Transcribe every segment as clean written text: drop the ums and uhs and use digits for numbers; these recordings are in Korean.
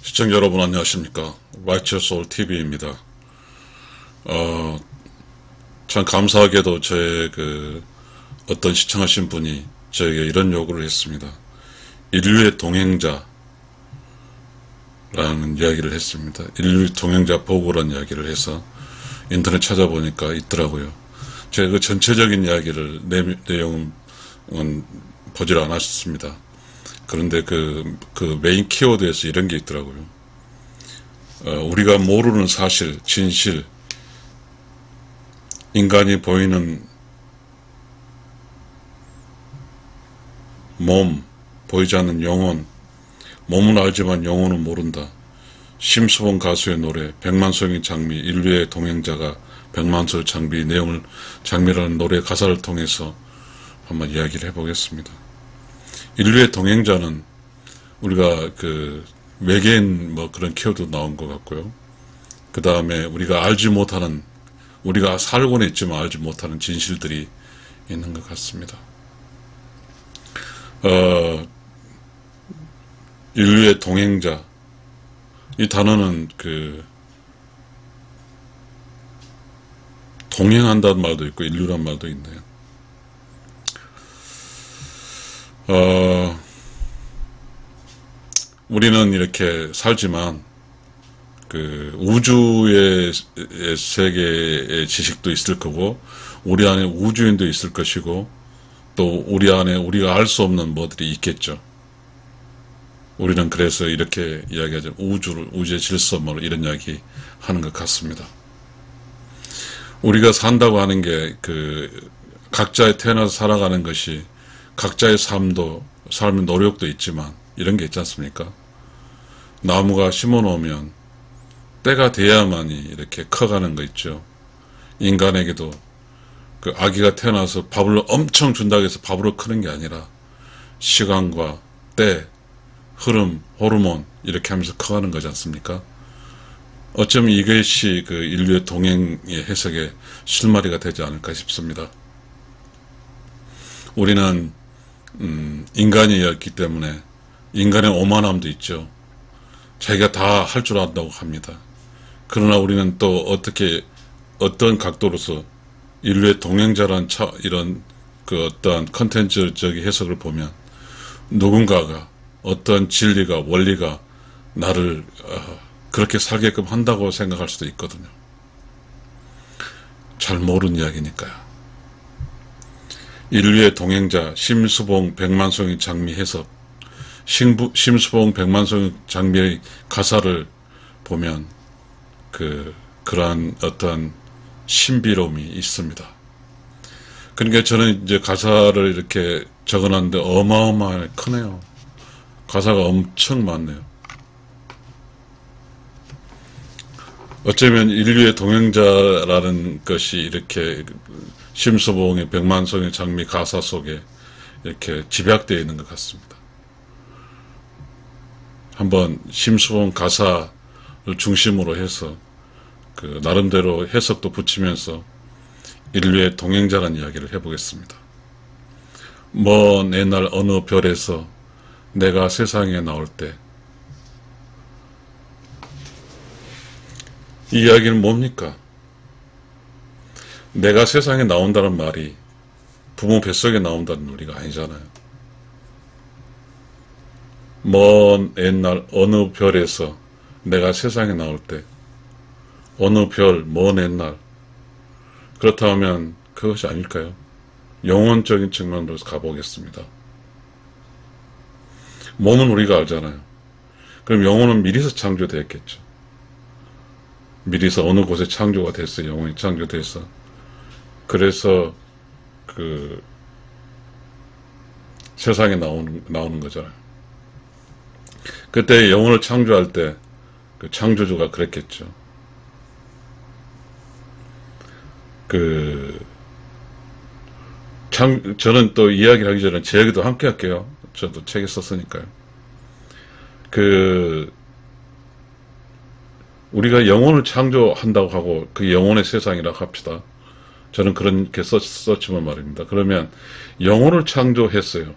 시청자 여러분 안녕하십니까. Righteous Soul TV입니다. 참 감사하게도 제 어떤 시청하신 분이 저에게 이런 요구를 했습니다. 인류의 동행자라는 이야기를 했습니다. 인류의 동행자 보고라는 이야기를 해서 인터넷 찾아보니까 있더라고요. 제가 그 전체적인 이야기를 내용은 보질 않았습니다. 그런데 그 메인 키워드에서 이런 게 있더라고요. 우리가 모르는 사실, 진실, 인간이 보이는 몸, 보이지 않는 영혼, 몸은 알지만 영혼은 모른다. 심수봉 가수의 노래, 백만송이 장미, 인류의 동행자가 백만송의 장미 장미라는 노래 가사를 통해서 한번 이야기를 해보겠습니다. 인류의 동행자는 우리가 외계인 그런 키워드 나온 것 같고요. 그 다음에 우리가 알지 못하는, 우리가 살고는 있지만 알지 못하는 진실들이 있는 것 같습니다. 인류의 동행자, 이 단어는 동행한다는 말도 있고 인류란 말도 있네요. 우리는 이렇게 살지만 우주의 세계의 지식도 있을 거고, 우리 안에 우주인도 있을 것이고, 또 우리 안에 우리가 알 수 없는 뭐들이 있겠죠. 우리는 그래서 이렇게 이야기하죠. 우주의 질서 이런 이야기 하는 것 같습니다. 우리가 산다고 하는 게 각자의 태어나서 살아가는 것이 각자의 삶의 노력도 있지만 이런 게 있지 않습니까? 나무가 심어 놓으면 때가 돼야만이 이렇게 커가는 거 있죠. 인간에게도 아기가 태어나서 밥을 엄청 준다고 해서 밥으로 크는 게 아니라 시간과 때, 흐름, 호르몬 이렇게 하면서 커가는 거지 않습니까? 어쩌면 이것이 인류의 동행의 해석의 실마리가 되지 않을까 싶습니다. 우리는 인간이었기 때문에 인간의 오만함도 있죠. 자기가 다 할 줄 안다고 합니다. 그러나 우리는 또 어떤 각도로서 인류의 동행자란 이런 어떠한 컨텐츠적인 해석을 보면 누군가가 어떤 진리가, 원리가 나를 그렇게 살게끔 한다고 생각할 수도 있거든요. 잘 모르는 이야기니까요. 인류의 동행자, 심수봉 백만송이 장미 해석. 심수봉 백만송이 장미의 가사를 보면 그러한 어떤 신비로움이 있습니다. 그러니까 저는 이제 가사를 이렇게 적어놨는데 어마어마하게 크네요. 가사가 엄청 많네요. 어쩌면 인류의 동행자라는 것이 이렇게 심수봉의 백만송의 장미 가사 속에 이렇게 집약되어 있는 것 같습니다. 한번 심수봉 가사를 중심으로 해서 나름대로 해석도 붙이면서 인류의 동행자라는 이야기를 해보겠습니다. 먼 옛날 어느 별에서 내가 세상에 나올 때, 이 이야기는 뭡니까? 내가 세상에 나온다는 말이 부모 뱃속에 나온다는 논리가 아니잖아요. 먼 옛날 어느 별에서 내가 세상에 나올 때, 어느 별, 먼 옛날, 그렇다면 그것이 아닐까요? 영혼적인 측면으로서 가보겠습니다. 몸은 우리가 알잖아요. 그럼 영혼은 미리서 창조되었겠죠. 미리서 어느 곳에 창조가 됐어요. 영혼이 창조돼서. 그래서 세상에 나오는 거잖아요. 그때 영혼을 창조할 때 창조주가 그랬겠죠. 저는 또 이야기를 하기 전에 제 얘기도 함께 할게요. 저도 책에 썼으니까요. 우리가 영혼을 창조한다고 하고 그 영혼의 세상이라고 합시다. 저는 그렇게 썼지만 말입니다. 그러면 영혼을 창조했어요.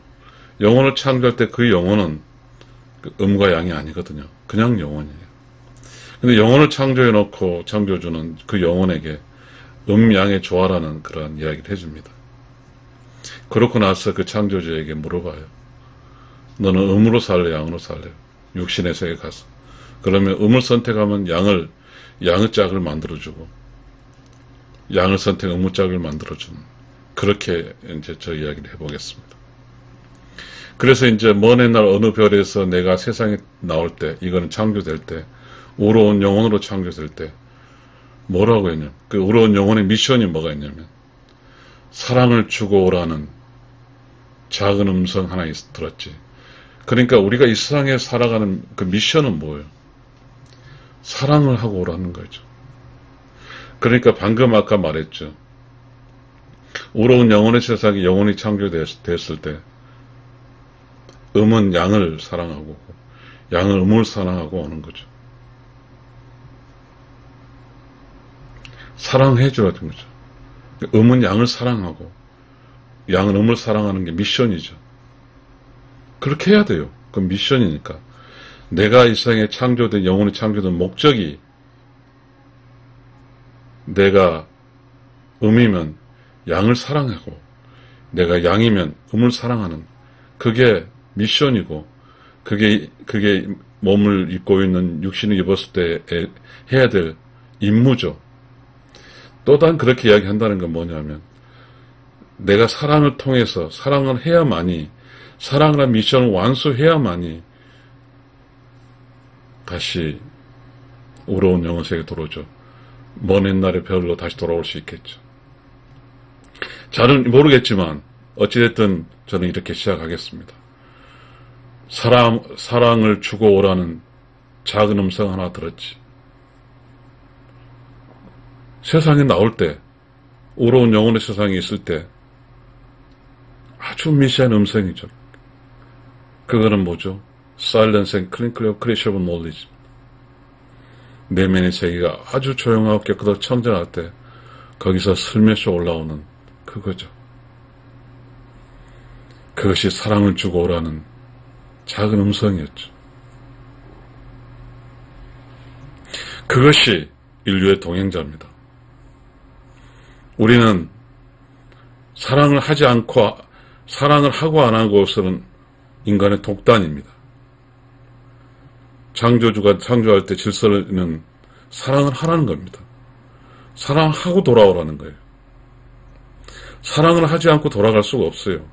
영혼을 창조할 때 그 영혼은 음과 양이 아니거든요. 그냥 영혼이에요. 근데 영혼을 창조해 놓고 창조주는 그 영혼에게 음양의 조화라는 그런 이야기를 해줍니다. 그렇고 나서 그 창조주에게 물어봐요. 너는 음으로 살래, 양으로 살래? 육신의 세계 가서. 그러면 음을 선택하면 양의 짝을 만들어주고, 양을 선택 음의 짝을 만들어주는, 그렇게 이제 저 이야기를 해보겠습니다. 그래서 이제 먼 옛날 어느 별에서 내가 세상에 나올 때, 이거는 창조될 때, 우러운 영혼으로 창조될 때, 뭐라고 했냐면, 그 우러운 영혼의 미션이 뭐가 있냐면, 사랑을 주고 오라는 작은 음성 하나 들었지. 그러니까 우리가 이 세상에 살아가는 그 미션은 뭐예요? 사랑을 하고 오라는 거죠. 그러니까 방금 아까 말했죠. 우러운 영혼의 세상에 영혼이 창조됐을 때 음은 양을 사랑하고 양은 음을 사랑하고 오는 거죠. 사랑해 줘야 되는 거죠. 음은 양을 사랑하고 양은 음을 사랑하는 게 미션이죠. 그렇게 해야 돼요. 그건 미션이니까. 내가 이 세상에 창조된, 영혼이 창조된 목적이 내가 음이면 양을 사랑하고 내가 양이면 음을 사랑하는, 그게 미션이고 그게 몸을 입고 있는 육신을 입었을 때 해야 될 임무죠. 또 다른 그렇게 이야기한다는 건 뭐냐면, 내가 사랑을 통해서 사랑을 해야만이, 사랑을 한 미션을 완수해야만이 다시 우러운 영혼 세계에 들어오죠. 먼 옛날의 별로 다시 돌아올 수 있겠죠. 잘은 모르겠지만 어찌됐든 저는 이렇게 시작하겠습니다. 사랑을 주고 오라는 작은 음성 하나 들었지. 세상에 나올 때, 우러운 영혼의 세상에 있을 때 아주 미세한 음성이죠. 그거는 뭐죠? Silence and Clear of Knowledge. 내면의 세계가 아주 조용하고 깨끗하고 청정할 때 거기서 슬며시 올라오는 그거죠. 그것이 사랑을 주고 오라는 작은 음성이었죠. 그것이 인류의 동행자입니다. 우리는 사랑을 하지 않고, 사랑을 하고 안 하고서는 인간의 독단입니다. 창조주가 창조할 때 질서는 사랑을 하라는 겁니다. 사랑하고 돌아오라는 거예요. 사랑을 하지 않고 돌아갈 수가 없어요.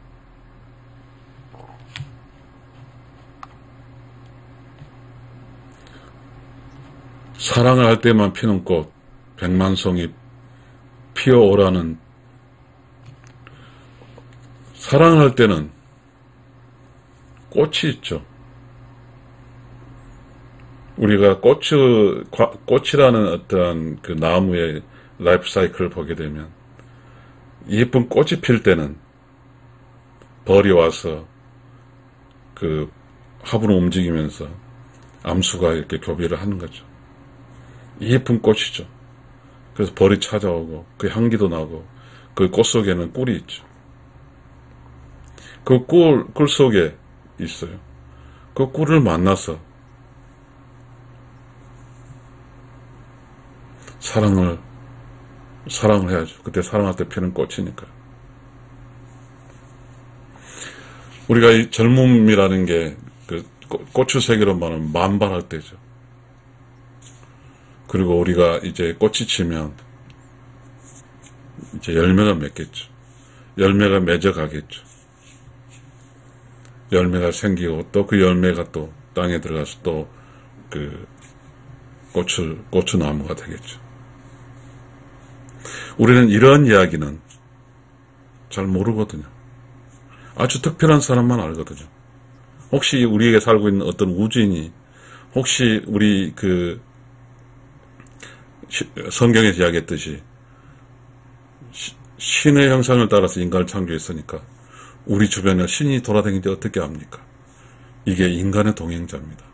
사랑을 할 때만 피는 꽃, 백만송이 피어오라는, 사랑을 할 때는 꽃이 있죠. 우리가 꽃이라는 어떠한 그 나무의 라이프 사이클을 보게 되면, 예쁜 꽃이 필 때는 벌이 와서 그 화분을 움직이면서 암수가 이렇게 교배를 하는 거죠. 예쁜 꽃이죠. 그래서 벌이 찾아오고 그 향기도 나고 그 꽃 속에는 꿀이 있죠. 그 꿀 속에 있어요. 그 꿀을 만나서 사랑을 해야죠. 그때 사랑할 때 피는 꽃이니까. 우리가 이 젊음이라는 게 그 꽃의 세계로 말하면 만발할 때죠. 그리고 우리가 이제 꽃이 치면 이제 열매가 맺겠죠. 열매가 맺어가겠죠. 열매가 생기고 또 그 열매가 또 땅에 들어가서 또 그 고추나무가 되겠죠. 우리는 이런 이야기는 잘 모르거든요. 아주 특별한 사람만 알거든요. 혹시 우리에게 살고 있는 어떤 우주인이, 혹시 우리 그 성경에서 이야기했듯이 신의 형상을 따라서 인간을 창조했으니까 우리 주변에 신이 돌아다니는데 어떻게 합니까? 이게 인간의 동행자입니다.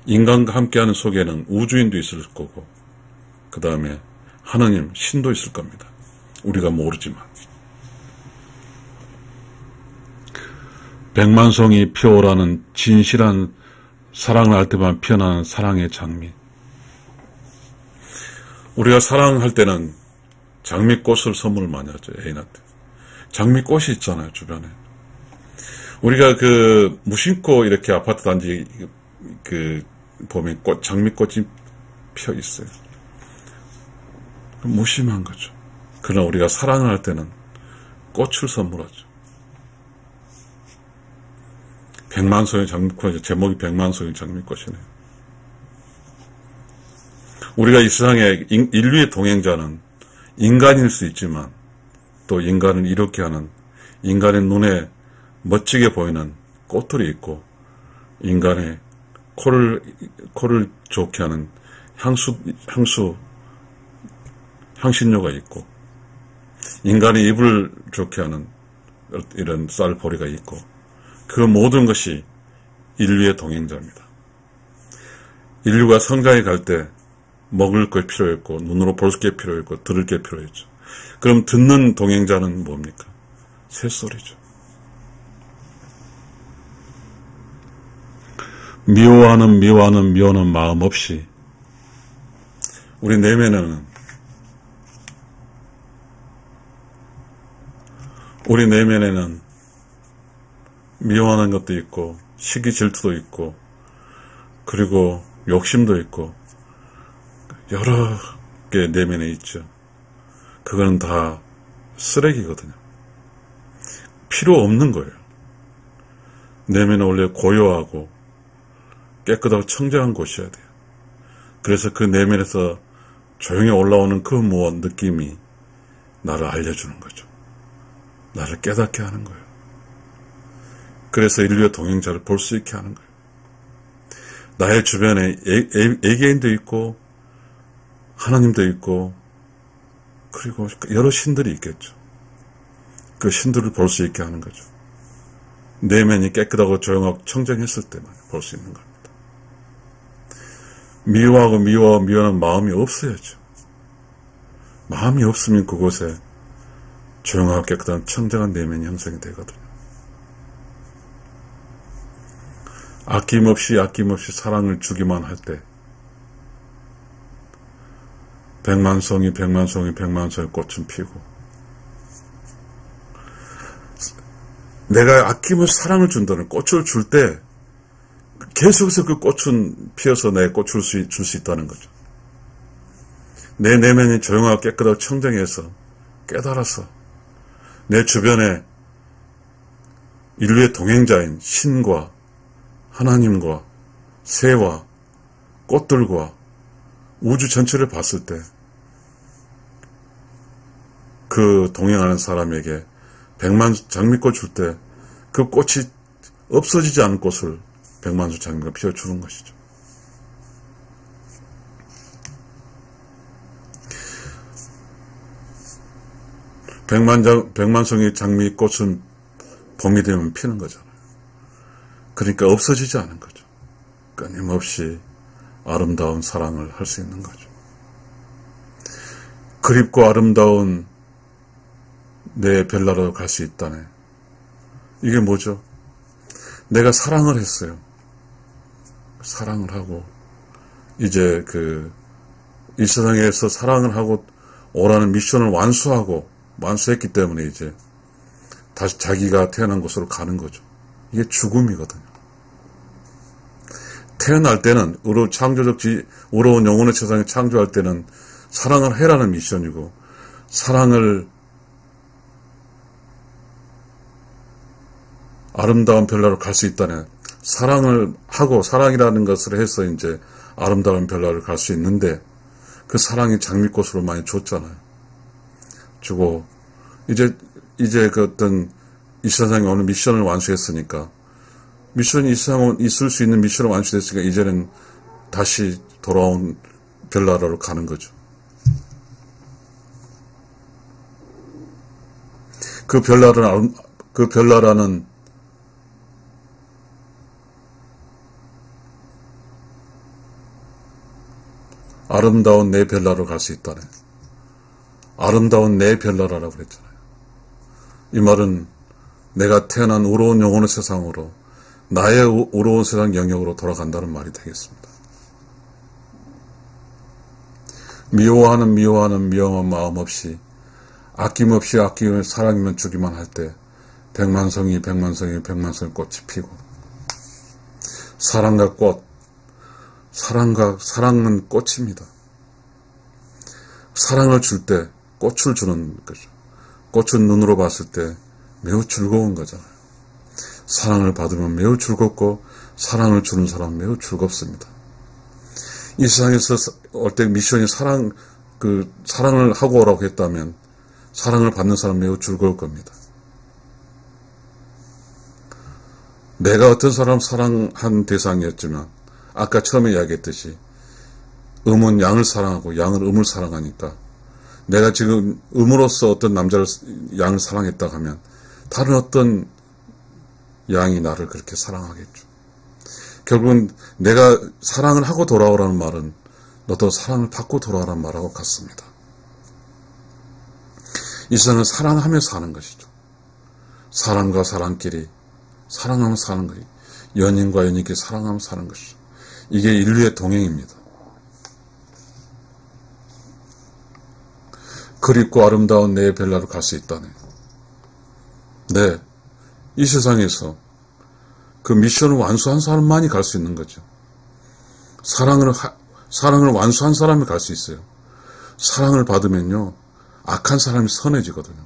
인간과 함께하는 속에는 우주인도 있을 거고, 그 다음에 하느님, 신도 있을 겁니다. 우리가 모르지만. 백만송이 피어오라는 진실한 사랑을 할 때만 피어나는 사랑의 장미. 우리가 사랑할 때는 장미꽃을 선물을 많이 하죠, 애인한테. 장미꽃이 있잖아요, 주변에. 우리가 무심코 이렇게 아파트 단지 보면 장미꽃이 펴 있어요. 무심한 거죠. 그러나 우리가 사랑을 할 때는 꽃을 선물하죠. 백만송이 장미꽃, 제목이 백만송이 장미꽃이네요. 우리가 이 세상에 인류의 동행자는 인간일 수 있지만 또 인간을 이롭게 하는, 인간의 눈에 멋지게 보이는 꽃들이 있고, 인간의 코를 좋게 하는 향신료가 있고, 인간의 입을 좋게 하는 이런 쌀보리가 있고, 그 모든 것이 인류의 동행자입니다. 인류가 성장해 갈 때 먹을 게 필요했고, 눈으로 볼 게 필요했고, 들을 게 필요했죠. 그럼 듣는 동행자는 뭡니까? 새소리죠. 미워하는 마음 없이 우리 내면에는 미워하는 것도 있고, 시기 질투도 있고, 그리고 욕심도 있고, 여러 개 내면에 있죠. 그거는 다 쓰레기거든요. 필요 없는 거예요. 내면은 원래 고요하고 깨끗하고 청정한 곳이어야 돼요. 그래서 그 내면에서 조용히 올라오는 그 느낌이 나를 알려주는 거죠. 나를 깨닫게 하는 거예요. 그래서 인류의 동행자를 볼 수 있게 하는 거예요. 나의 주변에 애개인도 있고 하나님도 있고 그리고 여러 신들이 있겠죠. 그 신들을 볼 수 있게 하는 거죠. 내면이 깨끗하고 조용하고 청정했을 때만 볼 수 있는 겁니다. 미워하는 마음이 없어야죠. 마음이 없으면 그곳에 조용하고 깨끗한 청정한 내면이 형성이 되거든요. 아낌없이 사랑을 주기만 할 때 백만송이 꽃은 피고, 내가 아낌없이 사랑을 준다는 꽃을 줄 때 계속해서 그 꽃은 피어서 내 꽃을 줄 수 있다는 거죠. 내 내면이 조용하고 깨끗하고 청정해서 깨달아서 내 주변에 인류의 동행자인 신과 하나님과 새와 꽃들과 우주 전체를 봤을 때 그 동행하는 사람에게 백만수 장미꽃 줄 때 그 꽃이 없어지지 않은 꽃을 백만수 장미가 피워주는 것이죠. 백만송이 장미꽃은 봄이 되면 피는 거잖아요. 그러니까 없어지지 않은 거죠. 끊임없이 아름다운 사랑을 할 수 있는 거죠. 그립고 아름다운 내 별나라로 갈 수 있다네. 이게 뭐죠? 내가 사랑을 했어요. 사랑을 하고 이제 이 세상에서 사랑을 하고 오라는 미션을 완수했기 때문에 이제 다시 자기가 태어난 곳으로 가는 거죠. 이게 죽음이거든요. 태어날 때는 의로운 영혼의 세상에 창조할 때는 사랑을 해라는 미션이고, 사랑을 아름다운 별나라로 갈 수 있다네. 사랑을 하고 사랑이라는 것을 해서 이제 아름다운 별나라로 갈 수 있는데, 그 사랑이 장미꽃으로 많이 줬잖아요. 주고 이제 이 세상에 오는 미션을 완수했으니까, 미션이 이 세상에 있을 수 있는 미션을 완수했으니까 이제는 다시 돌아온 별나라로 가는 거죠. 그 별나라는 아름다운 내 별나라로 갈 수 있다네. 아름다운 내 별나라라고 그랬잖아요. 이 말은 내가 태어난 의로운 영혼의 세상으로 나의 어려운 세상 영역으로 돌아간다는 말이 되겠습니다. 미워하는 미워한 마음 없이 아낌없이 사랑이면 주기만 할 때 백만성이 꽃이 피고 사랑은 꽃입니다. 사랑을 줄 때 꽃을 주는 거죠. 꽃은 눈으로 봤을 때 매우 즐거운 거잖아요. 사랑을 받으면 매우 즐겁고 사랑을 주는 사람은 매우 즐겁습니다. 이 세상에서 올 때 미션이 사랑을 하고 오라고 했다면 사랑을 받는 사람은 매우 즐거울 겁니다. 내가 어떤 사람 사랑한 대상이었지만 아까 처음에 이야기했듯이 음은 양을 사랑하고 양은 음을 사랑하니까 내가 지금 음으로서 어떤 양을 사랑했다 하면 다른 어떤 양이 나를 그렇게 사랑하겠죠. 결국은 내가 사랑을 하고 돌아오라는 말은 너도 사랑을 받고 돌아오라는 말하고 같습니다. 이 세상은 사랑하며 사는 것이죠. 사랑과 사랑끼리 사랑하며 사는 거예요. 연인과 연인끼리 사랑하며 사는 것이죠. 이게 인류의 동행입니다. 그립고 아름다운 내 벨라로 갈 수 있다네. 네, 이 세상에서 그 미션을 완수한 사람만이 갈 수 있는 거죠. 사랑을 완수한 사람이 갈 수 있어요. 사랑을 받으면요, 악한 사람이 선해지거든요.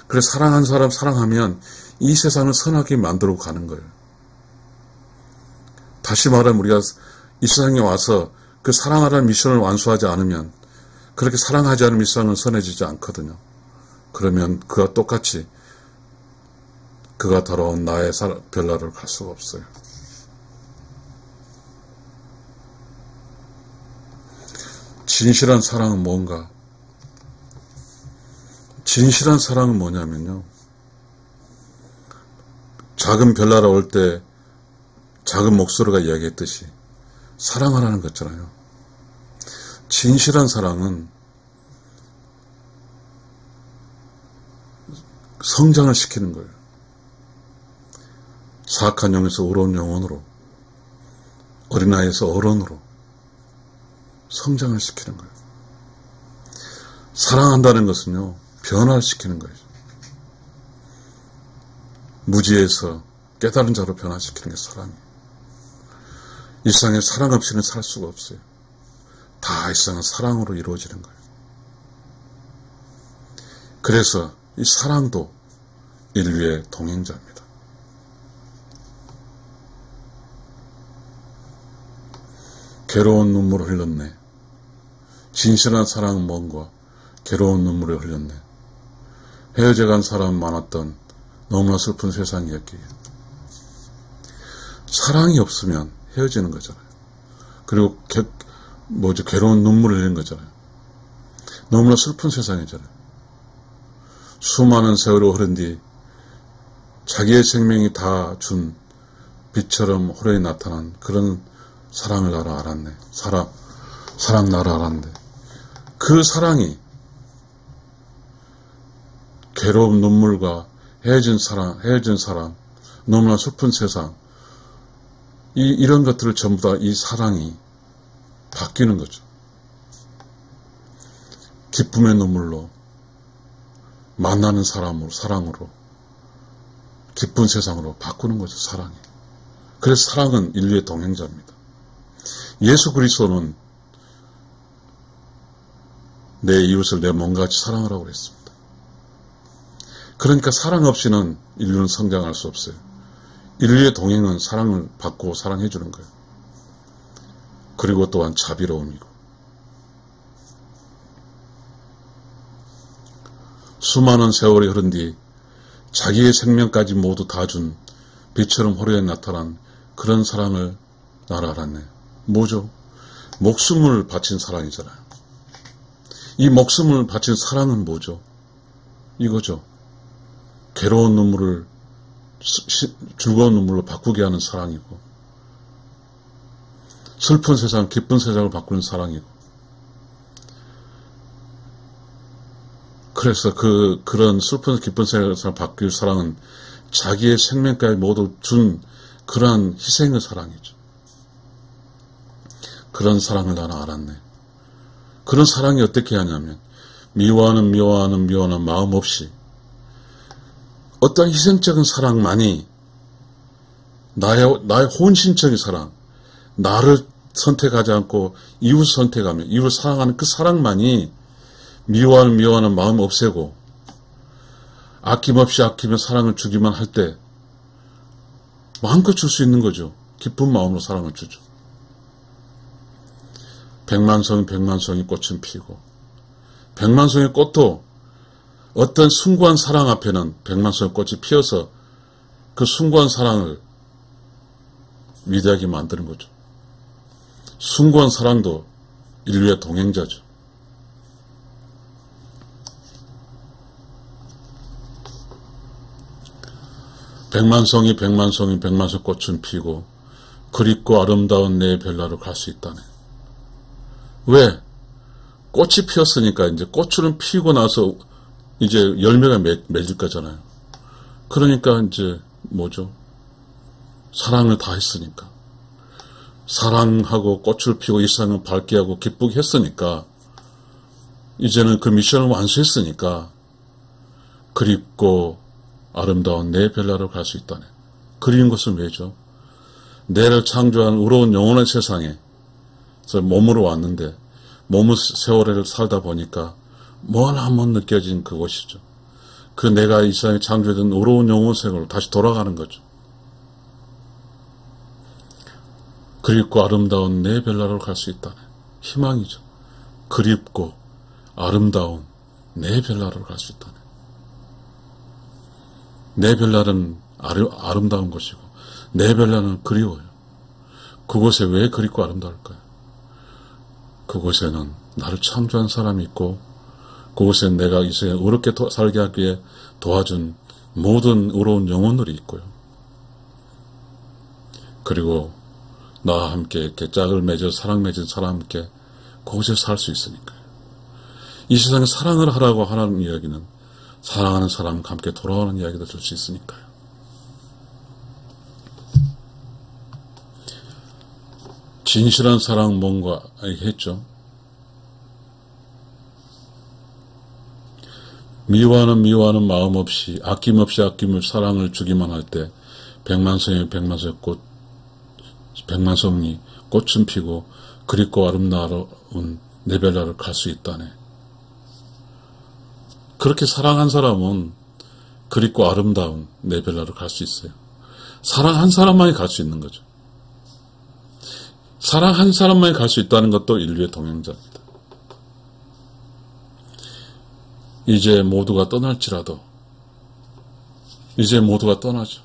그래서 사랑한 사람 사랑하면 이 세상을 선하게 만들어 가는 거예요. 다시 말하면 우리가 이 세상에 와서 그 사랑하라는 미션을 완수하지 않으면 그렇게 사랑하지 않은 세상은 선해지지 않거든요. 그러면 그와 똑같이 그가 돌아온 나의 별나라를 갈 수가 없어요. 진실한 사랑은 뭔가? 진실한 사랑은 뭐냐면요. 작은 별나라 올 때 작은 목소리가 이야기했듯이 사랑하라는 거잖아요. 진실한 사랑은 성장을 시키는 거예요. 사악한 영에서 의로운 영혼으로, 어린아이에서 어른으로 성장을 시키는 거예요. 사랑한다는 것은요, 변화를 시키는 거예요. 무지에서 깨달은 자로 변화시키는 게 사랑이에요. 이 세상에 사랑 없이는 살 수가 없어요. 다 이 세상은 사랑으로 이루어지는 거예요. 그래서 이 사랑도 인류의 동행자입니다. 괴로운 눈물을 흘렸네. 진실한 사랑은 뭔가 괴로운 눈물을 흘렸네. 헤어져간 사람 많았던 너무나 슬픈 세상이었기에 사랑이 없으면 헤어지는 거잖아요. 그리고 괴로운 눈물을 흘리는 거잖아요. 너무나 슬픈 세상이잖아요. 수많은 세월이 흐른 뒤 자기의 생명이 다 준 빛처럼 호련히 나타난 그런 사랑을 나를 알았네. 사랑 나를 알았는데 그 사랑이 괴로운 눈물과 헤어진 사람, 너무나 슬픈 세상, 이런 것들을 전부 다 이 사랑이 바뀌는 거죠. 기쁨의 눈물로, 만나는 사랑으로, 기쁜 세상으로 바꾸는 거죠, 사랑이. 그래서 사랑은 인류의 동행자입니다. 예수 그리스도는 내 이웃을 내 몸같이 사랑하라고 그랬습니다. 그러니까 사랑 없이는 인류는 성장할 수 없어요. 인류의 동행은 사랑을 받고 사랑해 주는 거예요. 그리고 또한 자비로움이고. 수많은 세월이 흐른 뒤 자기의 생명까지 모두 다 준 빛처럼 호련히 나타난 그런 사랑을 나를 알았네. 뭐죠? 목숨을 바친 사랑이잖아요. 이 목숨을 바친 사랑은 뭐죠? 이거죠. 괴로운 눈물을 즐거운 눈물로 바꾸게 하는 사랑이고, 슬픈 세상, 기쁜 세상을 바꾸는 사랑이고, 그래서 그런 슬픈 기쁜 세상을 바뀔 사랑은 자기의 생명까지 모두 준 그러한 희생의 사랑이죠. 그런 사랑을 나는 알았네. 그런 사랑이 어떻게 하냐면 미워하는 마음 없이 어떤 희생적인 사랑만이 나의 혼신적인 사랑, 나를 선택하지 않고 이웃을 선택하며 이웃을 사랑하는 그 사랑만이 미워하는 마음 없애고 아낌없이 아끼며 사랑을 주기만 할 때 마음껏 줄 수 있는 거죠. 기쁜 마음으로 사랑을 주죠. 백만송이 꽃은 피고 백만송이 꽃도 어떤 숭고한 사랑 앞에는 백만송이 꽃이 피어서 그 숭고한 사랑을 위대하게 만드는 거죠. 숭고한 사랑도 인류의 동행자죠. 백만송이 꽃은 피고 그립고 아름다운 내 별나루 갈 수 있다네. 왜? 꽃이 피었으니까 이제 꽃은 피고 나서 이제 열매가 맺을 거잖아요. 그러니까 이제 뭐죠? 사랑을 다 했으니까. 사랑하고 꽃을 피우고 이 세상을 밝게 하고 기쁘게 했으니까 이제는 그 미션을 완수했으니까 그립고 아름다운 내 별나루 갈 수 있다네. 그리는 것은 왜죠? 내를 창조한 의로운 영원한 세상에 몸으로 왔는데 몸의 세월을 살다 보니까 뭘 한번 느껴진 그것이죠. 그 내가 이 세상에 창조된 의로운 영원한 세상으로 다시 돌아가는 거죠. 그립고 아름다운 내 별나루로 갈 수 있다네. 희망이죠. 그립고 아름다운 내 별나루로 갈 수 있다네. 내 별나루는 아름다운 것이고 내 별나루는 그리워요. 그곳에 왜 그립고 아름다울까요? 그곳에는 나를 창조한 사람이 있고 그곳에 내가 이 세상에 의롭게 살게 하기 위해 도와준 모든 의로운 영혼들이 있고요. 그리고 나와 함께 이렇게 짝을 맺어 사랑 맺은 사람과 함께 그곳에 살 수 있으니까요. 이 세상에 사랑을 하라고 하는 이야기는 사랑하는 사람과 함께 돌아오는 이야기도 들 수 있으니까요. 진실한 사랑 뭔가 했죠. 미워하는 마음 없이 아낌없이 사랑을 주기만 할 때 백만송이 꽃은 피고 그립고 아름다운 내 별나루를 갈 수 있다네. 그렇게 사랑한 사람은 그립고 아름다운 내 별나루를 갈 수 있어요. 사랑한 사람만이 갈 수 있는 거죠. 사랑한 사람만이 갈 수 있다는 것도 인류의 동행자입니다. 이제 모두가 떠날지라도 이제 모두가 떠나죠.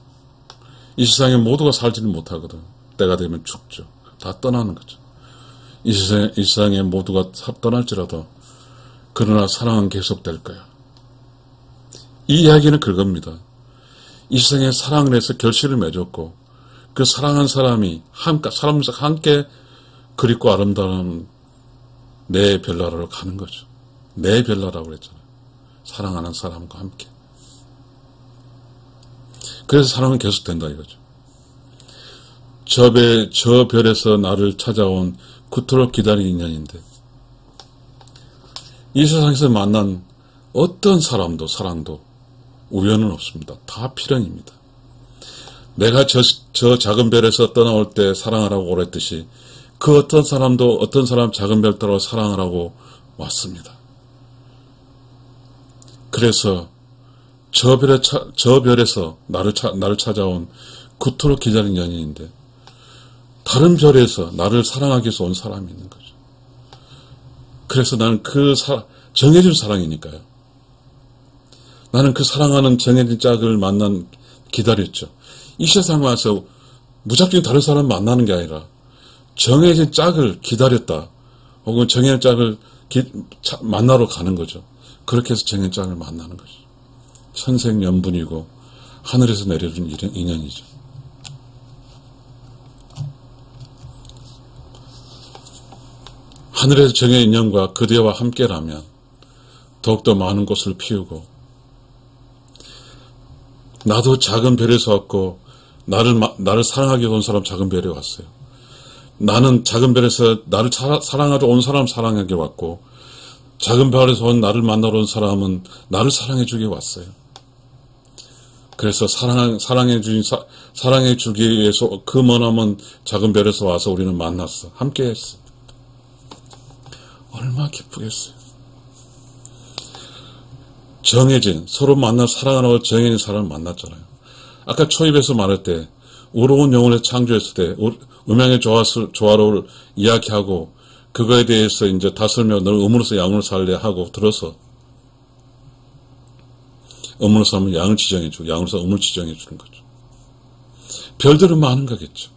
이 세상에 모두가 살지는 못하거든. 때가 되면 죽죠. 다 떠나는 거죠. 이 세상에 모두가 떠날지라도 그러나 사랑은 계속될 거야. 이 이야기는 그겁니다. 이 세상에 사랑을 해서 결실을 맺었고 그 사랑한 사람이 함께 그립고 아름다운 내 별나루로 가는 거죠. 내 별나루라고 그랬잖아요. 사랑하는 사람과 함께. 그래서 사랑은 계속된다 이거죠. 저 별에서 나를 찾아온 그토록 기다린 인연인데 이 세상에서 만난 어떤 사람도 사랑도 우연은 없습니다. 다 필연입니다. 내가 저 작은 별에서 떠나올 때 사랑하라고 그랬듯이 그 어떤 사람도 어떤 사람 작은 별 따라 사랑하라고 왔습니다. 그래서 저 별에서 나를 찾아온 그토록 기다린 연인인데 다른 별에서 나를 사랑하기 위해서 온 사람이 있는 거죠. 그래서 나는 정해진 사랑이니까요. 나는 그 사랑하는 정해진 짝을 기다렸죠. 이 세상에 와서 무작정 다른 사람 만나는 게 아니라 정해진 짝을 기다렸다. 혹은 정해진 짝을 만나러 가는 거죠. 그렇게 해서 정해진 짝을 만나는 거죠. 천생연분이고 하늘에서 내려준 인연이죠. 하늘에서 정해진 인연과 그대와 함께라면 더욱더 많은 꽃을 피우고 나도 작은 별에서 왔고 나를 사랑하기 온 사람 작은 별에 왔어요. 나는 작은 별에서 나를 사랑하러 온 사람 사랑하기 왔고, 작은 별에서 온 나를 만나러 온 사람은 나를 사랑해 주기 왔어요. 그래서 사랑해 주기 위해서 그 머나먼 작은 별에서 와서 우리는 만났어. 함께 했어. 얼마나 기쁘겠어요. 정해진, 서로 만나 사랑하라고 정해진 사람을 만났잖아요. 아까 초입에서 말할 때, 우러운 영혼을 창조했을 때, 음양의 조화를 이야기하고, 그거에 대해서 이제 다스리며 너는 음으로서 양으로 살래 하고 들어서, 음으로서 하면 양을 지정해주고, 양으로서 음을 지정해주는 거죠. 별들은 많은 거겠죠.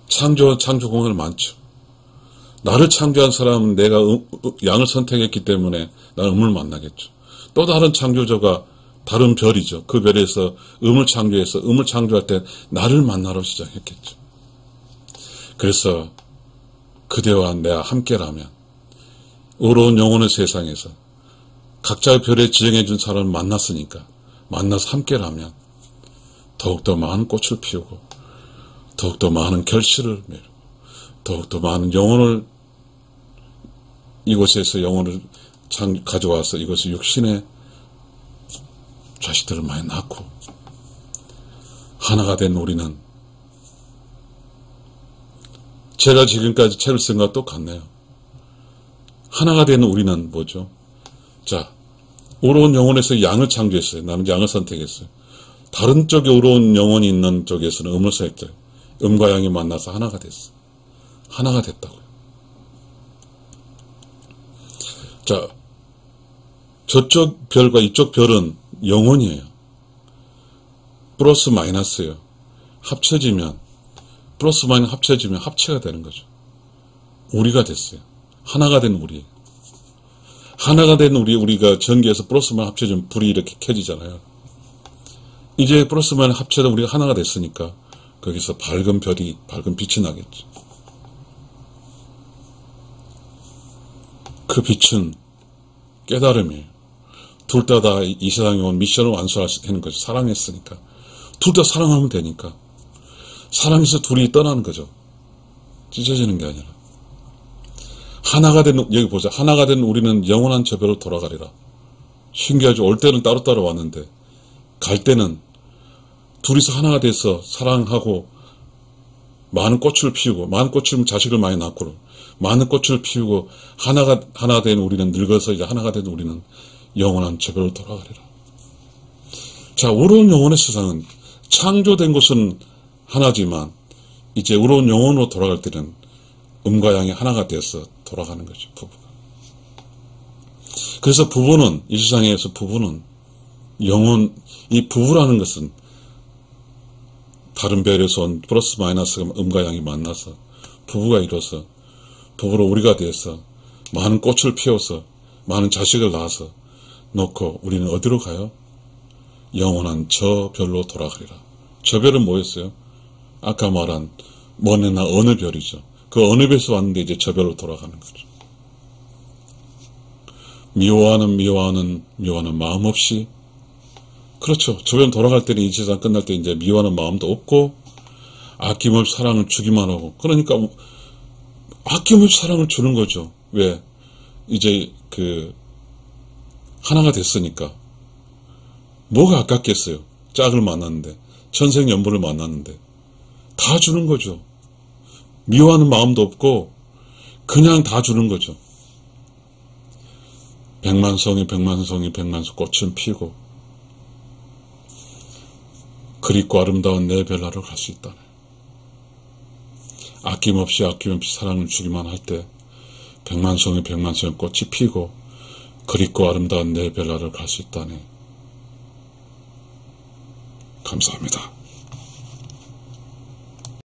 창조 공간은 많죠. 나를 창조한 사람은 내가 양을 선택했기 때문에 나는 음을 만나겠죠. 또 다른 창조자가 다른 별이죠. 그 별에서 음을 창조해서 음을 창조할 때 나를 만나러 시작했겠죠. 그래서 그대와 내가 함께라면 의로운 영혼의 세상에서 각자의 별에 지정해 준 사람을 만났으니까 만나서 함께라면 더욱더 많은 꽃을 피우고 더욱더 많은 결실을 맺고 더욱더 많은 영혼을 이곳에서 영혼을 가져와서 이곳에 육신의 자식들을 많이 낳고 하나가 된 우리는 제가 지금까지 책을 쓴 것과 똑같네요. 하나가 된 우리는 뭐죠? 자, 의로운 영혼에서 양을 창조했어요. 나는 양을 선택했어요. 다른 쪽에 의로운 영혼이 있는 쪽에서는 음을 선택했어요. 음과 양이 만나서 하나가 됐어요. 하나가 됐다고요. 자, 저쪽 별과 이쪽 별은 영혼이에요. 플러스 마이너스예요. 합쳐지면 플러스 마이너스 합쳐지면 합체가 되는 거죠. 우리가 됐어요. 하나가 된 우리. 하나가 된 우리가 전기에서 플러스 마이너스 합쳐지면 불이 이렇게 켜지잖아요. 이제 플러스 마이너스 합쳐서 우리가 하나가 됐으니까 거기서 밝은 빛이 나겠죠. 그 빛은 깨달음이에요. 둘 다 이 세상에 온 미션을 완수하는 거죠. 사랑했으니까. 둘 다 사랑하면 되니까. 사랑해서 둘이 떠나는 거죠. 찢어지는 게 아니라. 하나가 된, 여기 보자. 하나가 된 우리는 영원한 저별로 돌아가리라. 신기하죠. 올 때는 따로따로 왔는데, 갈 때는 둘이서 하나가 돼서 사랑하고, 많은 꽃을 피우고, 많은 꽃을 자식을 많이 낳고, 많은 꽃을 피우고, 하나 된 우리는 늙어서 이제 하나가 된 우리는 영원한 저별로 돌아가리라. 자, 의로운 영혼의 세상은 창조된 것은 하나지만 이제 의로운 영혼으로 돌아갈 때는 음과 양이 하나가 돼서 돌아가는 거죠. 부부가. 그래서 부부는 이 세상에서 부부는 이 부부라는 것은 다른 별에서 온 플러스 마이너스가 음과 양이 만나서 부부가 이뤄서 부부로 우리가 돼서 많은 꽃을 피워서 많은 자식을 낳아서 놓고 우리는 어디로 가요? 영원한 저 별로 돌아가리라. 저 별은 뭐였어요? 아까 말한 뭐냐 어느 별이죠. 그 어느 별에서 왔는데 이제 저 별로 돌아가는 거죠. 미워하는 마음 없이. 그렇죠. 저 별 돌아갈 때는 이 세상 끝날 때 이제 미워하는 마음도 없고 아낌없이 사랑을 주기만 하고. 그러니까 아낌없이 사랑을 주는 거죠. 왜? 이제 하나가 됐으니까. 뭐가 아깝겠어요? 짝을 만났는데, 천생연분을 만났는데, 다 주는 거죠. 미워하는 마음도 없고, 그냥 다 주는 거죠. 백만송이 꽃은 피고, 그립고 아름다운 내 별나라로 갈 수 있다네. 아낌없이 사랑을 주기만 할 때, 백만송이 꽃이 피고, 그립고 아름다운 내 별나라로 갈 수 있다네. 감사합니다.